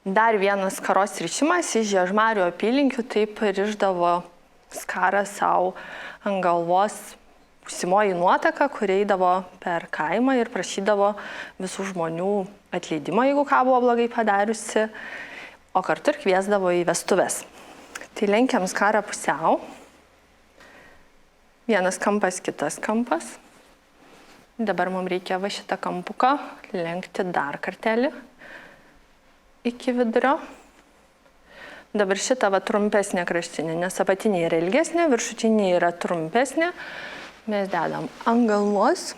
Dar vienas skaros rišimas iš Žiežmarių apylinkių, taip rišdavo skarą savo ant galvos užsimoji nuotaka, kur eidavo per kaimą ir prašydavo visų žmonių atleidimo, jeigu ką buvo blogai padariusi, o kartu ir kviesdavo į vestuves. Tai lenkiam skarą pusiau. Vienas kampas, kitas kampas. Dabar mums reikia va šitą kampuką lenkti dar kartelį iki vidurio. Dabar šitą va trumpesnė kraštinė, nes apatinė yra ilgesnė, viršutinė yra trumpesnė. Mes dedam ant galvos.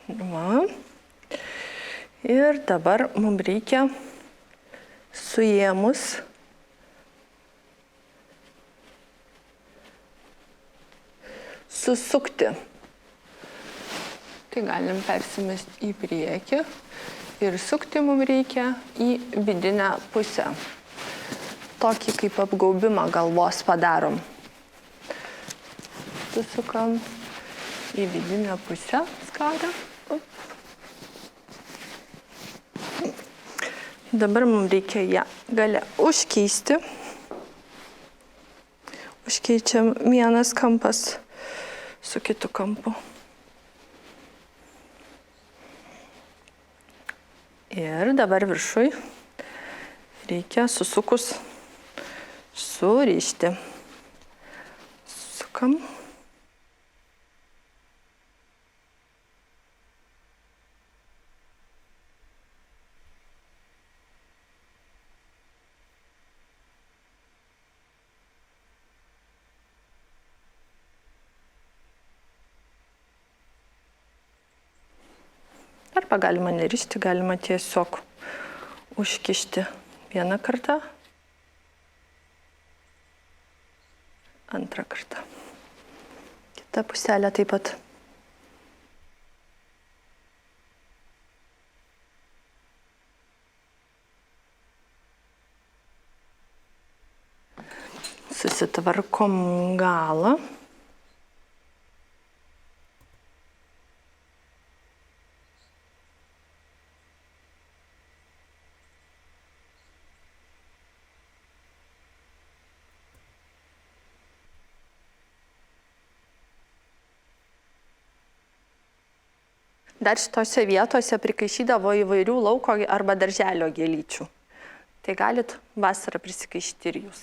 Va. Ir dabar mums reikia suėmus susukti. Tai galim persimesti į priekį ir sukti mums reikia į vidinę pusę. Tokį kaip apgaubimą galvos padarom. Susukam į vidinę pusę skarą. Dabar mums reikia ją gale užkeisti. Užkeičiam vienas kampas su kitu kampu. Ir dabar viršui reikia susukus surišti. Sukam. Arba galima nerišti, galima tiesiog užkišti vieną kartą, antrą kartą. Kita puselė taip pat. Susitvarkom galą. Dar šitose vietose prikaišydavo įvairių lauko arba darželio gėlyčių. Tai galit vasarą prisikaišyti ir jūs.